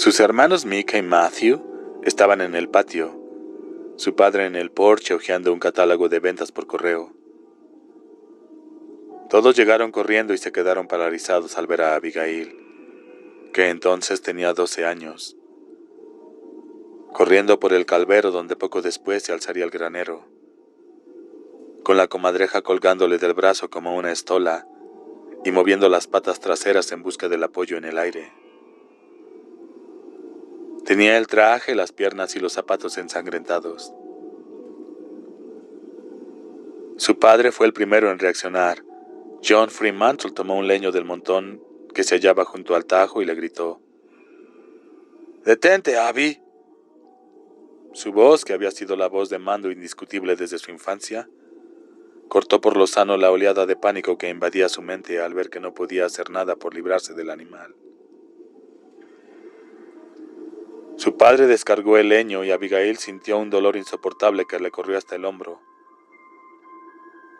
Sus hermanos Micah y Matthew estaban en el patio, su padre en el porche hojeando un catálogo de ventas por correo. Todos llegaron corriendo y se quedaron paralizados al ver a Abigail, que entonces tenía 12 años, corriendo por el calvero donde poco después se alzaría el granero, con la comadreja colgándole del brazo como una estola y moviendo las patas traseras en busca del apoyo en el aire. Tenía el traje, las piernas y los zapatos ensangrentados. Su padre fue el primero en reaccionar. John Fremantle tomó un leño del montón que se hallaba junto al tajo y le gritó: «¡Detente, Abby!». Su voz, que había sido la voz de mando indiscutible desde su infancia, cortó por lo sano la oleada de pánico que invadía su mente al ver que no podía hacer nada por librarse del animal. Su padre descargó el leño y Abigail sintió un dolor insoportable que le corrió hasta el hombro.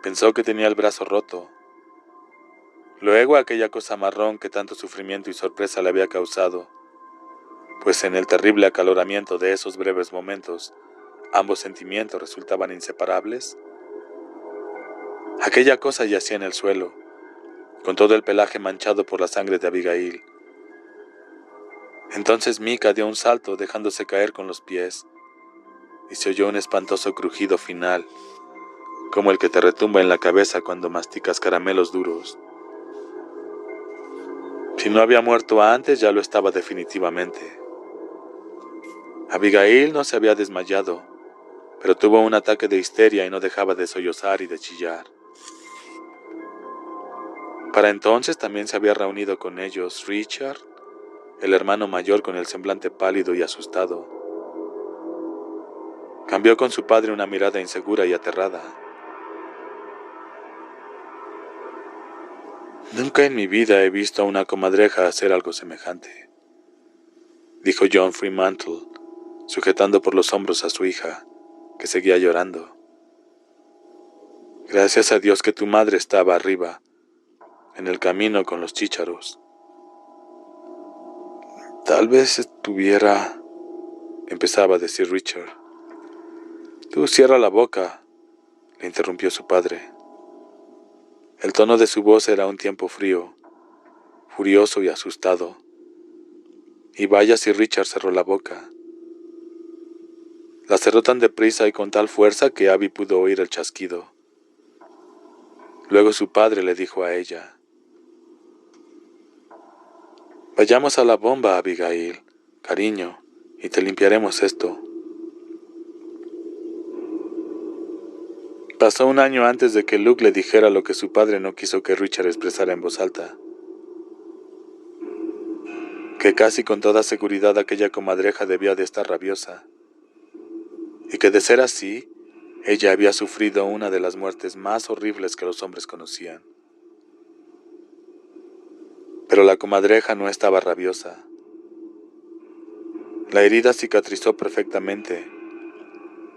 Pensó que tenía el brazo roto. Luego aquella cosa marrón que tanto sufrimiento y sorpresa le había causado, pues en el terrible acaloramiento de esos breves momentos, ambos sentimientos resultaban inseparables. Aquella cosa yacía en el suelo, con todo el pelaje manchado por la sangre de Abigail. Entonces Micah dio un salto, dejándose caer con los pies, y se oyó un espantoso crujido final, como el que te retumba en la cabeza cuando masticas caramelos duros. Si no había muerto antes, ya lo estaba definitivamente. Abigail no se había desmayado, pero tuvo un ataque de histeria y no dejaba de sollozar y de chillar. Para entonces también se había reunido con ellos Richard, el hermano mayor con el semblante pálido y asustado. Cambió con su padre una mirada insegura y aterrada. «Nunca en mi vida he visto a una comadreja hacer algo semejante», dijo John Fremantle, sujetando por los hombros a su hija, que seguía llorando. «Gracias a Dios que tu madre estaba arriba, en el camino con los chícharos». «Tal vez estuviera», empezaba a decir Richard. «Tú cierra la boca», le interrumpió su padre. El tono de su voz era a un tiempo frío, furioso y asustado. Y vaya si Richard cerró la boca. La cerró tan deprisa y con tal fuerza que Abby pudo oír el chasquido. Luego su padre le dijo a ella: «Vayamos a la bomba, Abigail, cariño, y te limpiaremos esto». Pasó un año antes de que Luke le dijera lo que su padre no quiso que Richard expresara en voz alta: que casi con toda seguridad aquella comadreja debía de estar rabiosa, y que de ser así, ella había sufrido una de las muertes más horribles que los hombres conocían. Pero la comadreja no estaba rabiosa. La herida cicatrizó perfectamente.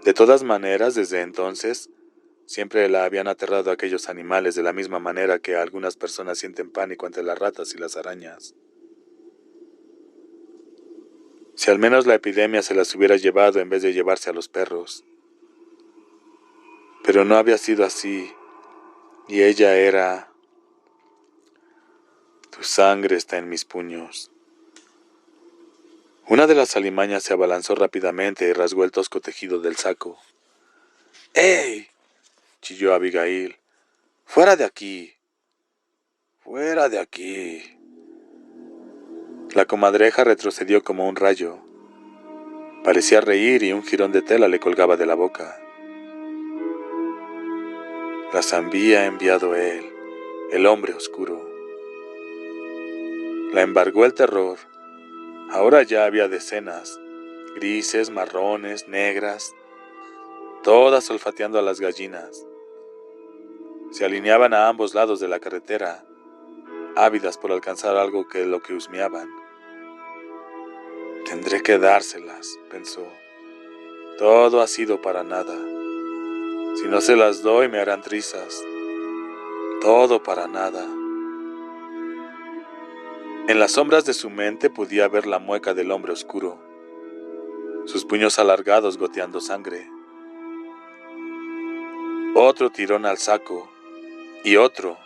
De todas maneras, desde entonces, siempre la habían aterrado aquellos animales de la misma manera que algunas personas sienten pánico ante las ratas y las arañas. Si al menos la epidemia se las hubiera llevado en vez de llevarse a los perros. Pero no había sido así, y ella era... Tu sangre está en mis puños. Una de las alimañas se abalanzó rápidamente y rasgó el tosco tejido del saco. «¡Ey!», chilló Abigail. «¡Fuera de aquí! ¡Fuera de aquí!». La comadreja retrocedió como un rayo. Parecía reír y un jirón de tela le colgaba de la boca. Las había enviado él, el hombre oscuro. La embargó el terror. Ahora ya había decenas, grises, marrones, negras, todas olfateando a las gallinas. Se alineaban a ambos lados de la carretera, ávidas por alcanzar algo que lo que husmeaban. «Tendré que dárselas», pensó. «Todo ha sido para nada. Si no se las doy me harán trizas. Todo para nada». En las sombras de su mente podía ver la mueca del hombre oscuro, sus puños alargados goteando sangre. Otro tirón al saco, y otro.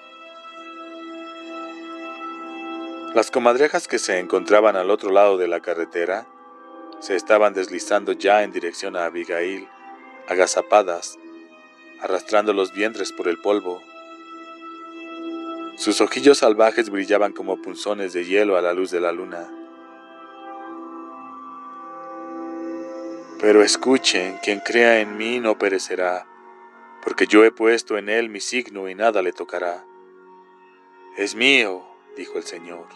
Las comadrejas que se encontraban al otro lado de la carretera se estaban deslizando ya en dirección a Abigail, agazapadas, arrastrando los vientres por el polvo. Sus ojillos salvajes brillaban como punzones de hielo a la luz de la luna. Pero escuchen, quien crea en mí no perecerá, porque yo he puesto en él mi signo y nada le tocará. Es mío, dijo el Señor.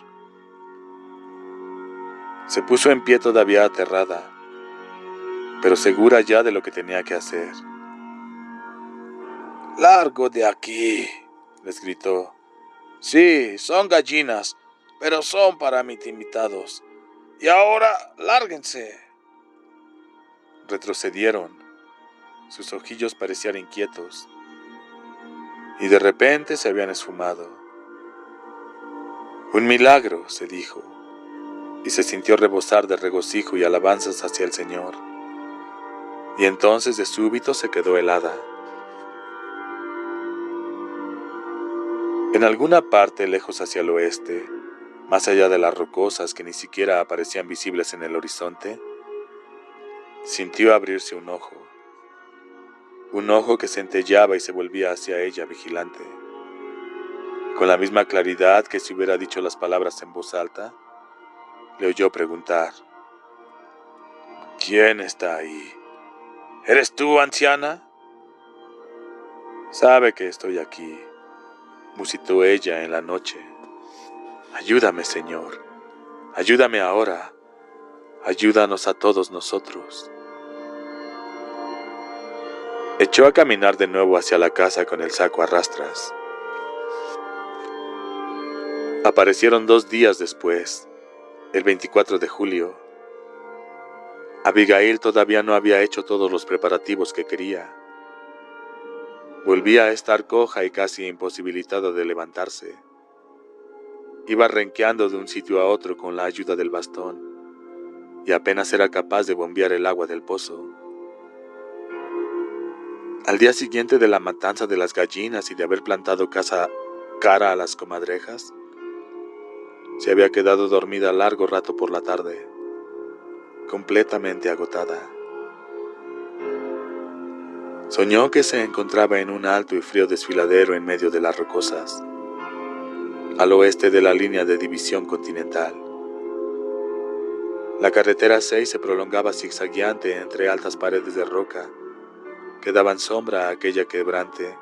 Se puso en pie todavía aterrada, pero segura ya de lo que tenía que hacer. «¡Largo de aquí!», les gritó. «Sí, son gallinas, pero son para mis invitados. Y ahora, lárguense». Retrocedieron. Sus ojillos parecían inquietos, y de repente se habían esfumado. «Un milagro», se dijo, y se sintió rebosar de regocijo y alabanzas hacia el Señor. Y entonces de súbito se quedó helada. En alguna parte lejos hacia el oeste, más allá de las rocosas que ni siquiera aparecían visibles en el horizonte, sintió abrirse un ojo que centelleaba y se volvía hacia ella vigilante. Con la misma claridad que si hubiera dicho las palabras en voz alta, le oyó preguntar: «¿Quién está ahí? ¿Eres tú, anciana?». «Sabe que estoy aquí», musitó ella en la noche. «Ayúdame, Señor, ayúdame ahora, ayúdanos a todos nosotros». Echó a caminar de nuevo hacia la casa con el saco a rastras. Aparecieron 2 días después, el 24 de julio. Abigail todavía no había hecho todos los preparativos que quería. Volvía a estar coja y casi imposibilitada de levantarse. Iba renqueando de un sitio a otro con la ayuda del bastón, y apenas era capaz de bombear el agua del pozo. Al día siguiente de la matanza de las gallinas y de haber plantado cara a las comadrejas, se había quedado dormida largo rato por la tarde, completamente agotada. Soñó que se encontraba en un alto y frío desfiladero en medio de las rocosas, al oeste de la línea de división continental. La carretera 6 se prolongaba zigzagueante entre altas paredes de roca que daban sombra a aquella quebrada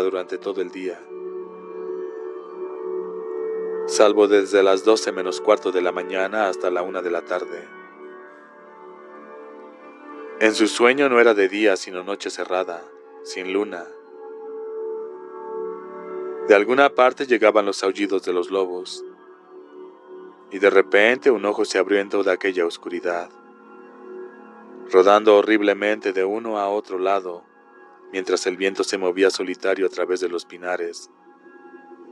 durante todo el día, salvo desde las 12 menos cuarto de la mañana hasta la 1 de la tarde. En su sueño no era de día sino noche cerrada, sin luna. De alguna parte llegaban los aullidos de los lobos, y de repente un ojo se abrió en toda aquella oscuridad, rodando horriblemente de uno a otro lado, mientras el viento se movía solitario a través de los pinares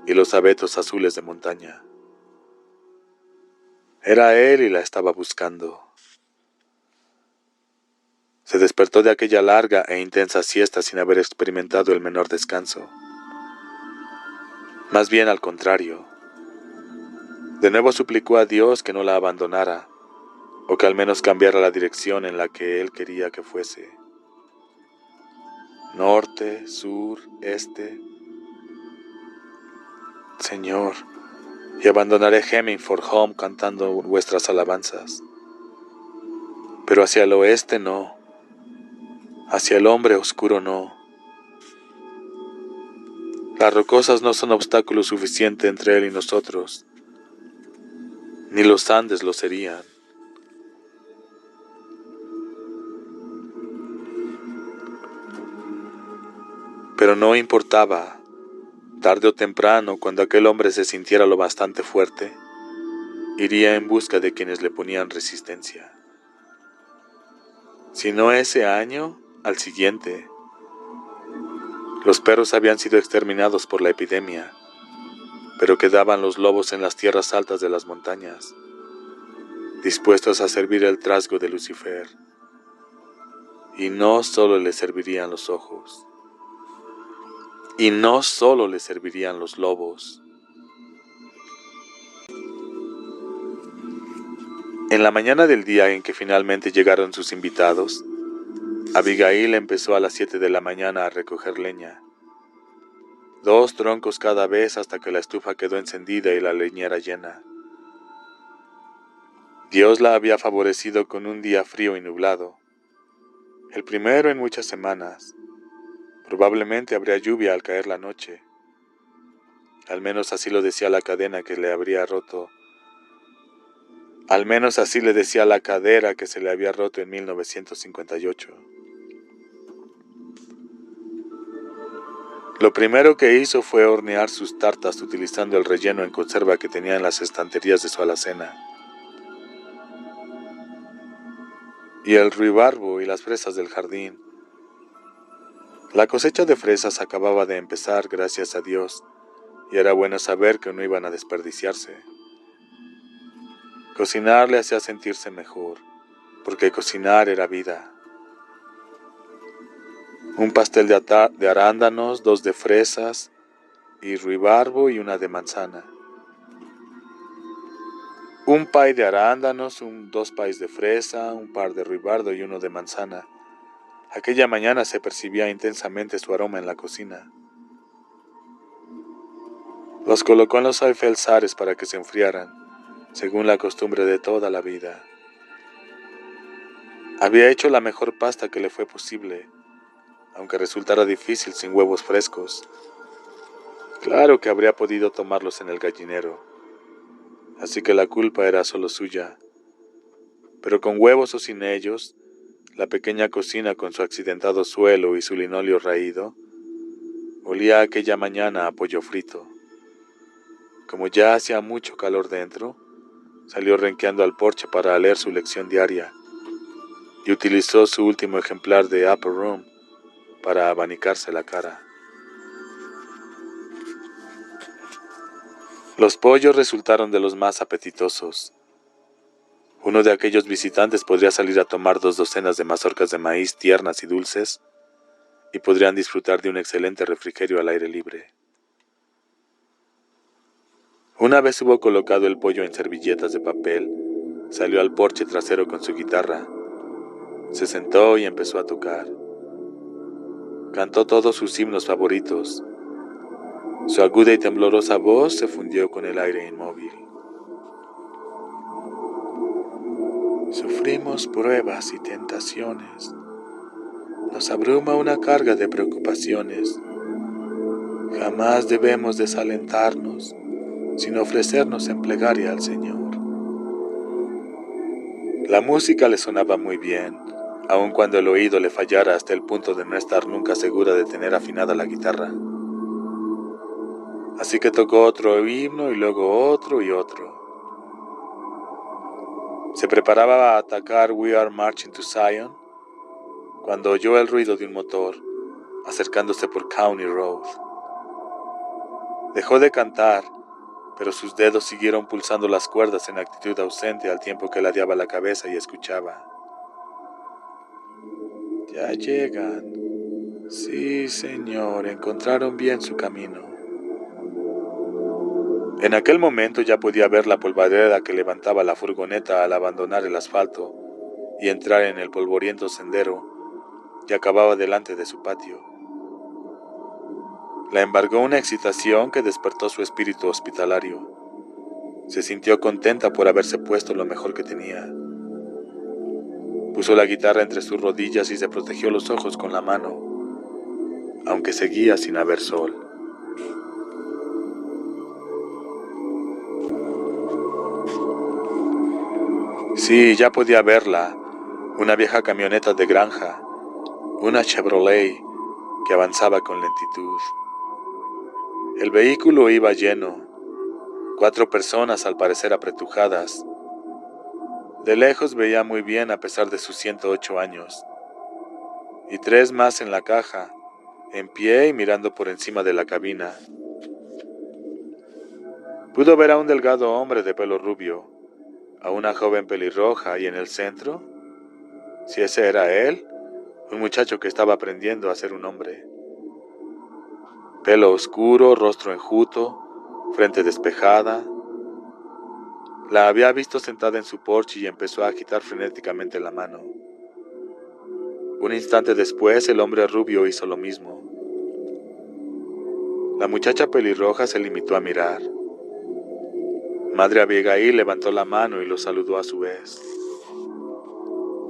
y los abetos azules de montaña. Era él y la estaba buscando. Se despertó de aquella larga e intensa siesta sin haber experimentado el menor descanso. Más bien al contrario. De nuevo suplicó a Dios que no la abandonara, o que al menos cambiara la dirección en la que él quería que fuese. Norte, sur, este. Señor, y abandonaré Hemmingford Home cantando vuestras alabanzas. Pero hacia el oeste no, hacia el hombre oscuro no. Las rocosas no son obstáculo suficiente entre él y nosotros, ni los Andes lo serían. Pero no importaba. Tarde o temprano, cuando aquel hombre se sintiera lo bastante fuerte, iría en busca de quienes le ponían resistencia. Si no ese año, al siguiente. Los perros habían sido exterminados por la epidemia, pero quedaban los lobos en las tierras altas de las montañas, dispuestos a servir el trasgo de Lucifer. Y no solo le servirían los ojos, y no solo le servirían los lobos. En la mañana del día en que finalmente llegaron sus invitados, Abigail empezó a las 7 de la mañana a recoger leña. 2 troncos cada vez hasta que la estufa quedó encendida y la leñera llena. Dios la había favorecido con un día frío y nublado, el primero en muchas semanas. Probablemente habría lluvia al caer la noche. Al menos así lo decía la cadena que le habría roto. Al menos así le decía la cadera que se le había roto en 1958. Lo primero que hizo fue hornear sus tartas utilizando el relleno en conserva que tenía en las estanterías de su alacena. Y el ruibarbo y las fresas del jardín. La cosecha de fresas acababa de empezar, gracias a Dios, y era bueno saber que no iban a desperdiciarse. Cocinar le hacía sentirse mejor, porque cocinar era vida. Un pastel de arándanos, 2 de fresas y ruibarbo y 1 de manzana. Un pay de arándanos, 2 pais de fresa, un par de ruibarbo y 1 de manzana. Aquella mañana se percibía intensamente su aroma en la cocina. Los colocó en los alféizares para que se enfriaran, según la costumbre de toda la vida. Había hecho la mejor pasta que le fue posible, aunque resultara difícil sin huevos frescos. Claro que habría podido tomarlos en el gallinero, así que la culpa era solo suya. Pero con huevos o sin ellos, la pequeña cocina con su accidentado suelo y su linóleo raído, olía aquella mañana a pollo frito. Como ya hacía mucho calor dentro, salió renqueando al porche para leer su lección diaria y utilizó su último ejemplar de Upper Room para abanicarse la cara. Los pollos resultaron de los más apetitosos. Uno de aquellos visitantes podría salir a tomar 2 docenas de mazorcas de maíz tiernas y dulces y podrían disfrutar de un excelente refrigerio al aire libre. Una vez hubo colocado el pollo en servilletas de papel, salió al porche trasero con su guitarra. Se sentó y empezó a tocar. Cantó todos sus himnos favoritos. Su aguda y temblorosa voz se fundió con el aire inmóvil. Sufrimos pruebas y tentaciones. Nos abruma una carga de preocupaciones. Jamás debemos desalentarnos, sin ofrecernos en plegaria al Señor. La música le sonaba muy bien, aun cuando el oído le fallara hasta el punto de no estar nunca segura de tener afinada la guitarra. Así que tocó otro himno y luego otro y otro. Se preparaba a atacar We Are Marching to Zion cuando oyó el ruido de un motor acercándose por County Road. Dejó de cantar, pero sus dedos siguieron pulsando las cuerdas en actitud ausente al tiempo que ladeaba la cabeza y escuchaba. Ya llegan. Sí, Señor, encontraron bien su camino. En aquel momento ya podía ver la polvareda que levantaba la furgoneta al abandonar el asfalto y entrar en el polvoriento sendero y acababa delante de su patio. La embargó una excitación que despertó su espíritu hospitalario. Se sintió contenta por haberse puesto lo mejor que tenía. Puso la guitarra entre sus rodillas y se protegió los ojos con la mano, aunque seguía sin haber sol. Sí, ya podía verla, una vieja camioneta de granja, una Chevrolet que avanzaba con lentitud. El vehículo iba lleno, 4 personas al parecer apretujadas. De lejos veía muy bien a pesar de sus 108 años, y 3 más en la caja, en pie y mirando por encima de la cabina. Pudo ver a un delgado hombre de pelo rubio, a una joven pelirroja y en el centro, si ese era él, un muchacho que estaba aprendiendo a ser un hombre. Pelo oscuro, rostro enjuto, frente despejada. La había visto sentada en su porche y empezó a agitar frenéticamente la mano. Un instante después, el hombre rubio hizo lo mismo. La muchacha pelirroja se limitó a mirar. Madre Abigail levantó la mano y lo saludó a su vez.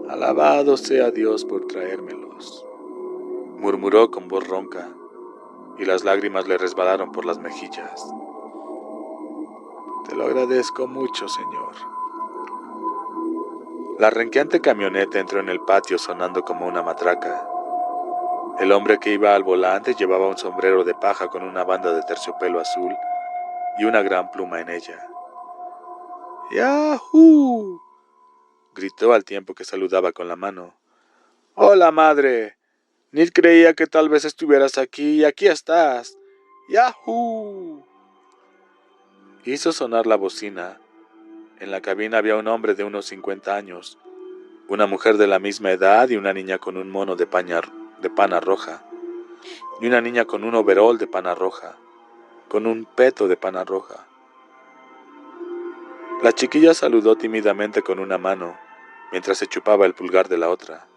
Alabado sea Dios por traérmelos, murmuró con voz ronca, y las lágrimas le resbalaron por las mejillas. Te lo agradezco mucho, Señor. La renqueante camioneta entró en el patio sonando como una matraca. El hombre que iba al volante llevaba un sombrero de paja con una banda de terciopelo azul y una gran pluma en ella. ¡Yahoo! Gritó al tiempo que saludaba con la mano. ¡Hola, madre! Ni creía que tal vez estuvieras aquí y aquí estás. ¡Yahoo! Hizo sonar la bocina. En la cabina había un hombre de unos 50 años, una mujer de la misma edad y una niña con un mono de pana roja, y una niña con un overol de pana roja, con un peto de pana roja. La chiquilla saludó tímidamente con una mano, mientras se chupaba el pulgar de la otra.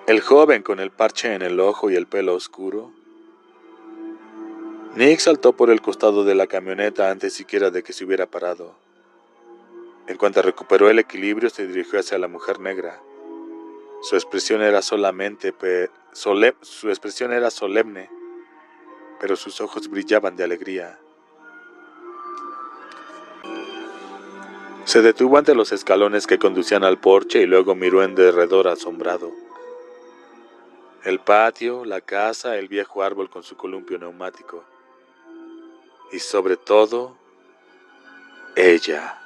El joven con el parche en el ojo y el pelo oscuro. Nick saltó por el costado de la camioneta antes siquiera de que se hubiera parado. En cuanto recuperó el equilibrio, se dirigió hacia la mujer negra. Su expresión era solemne, pero sus ojos brillaban de alegría. Se detuvo ante los escalones que conducían al porche y luego miró en derredor asombrado. El patio, la casa, el viejo árbol con su columpio neumático. Y sobre todo, ella.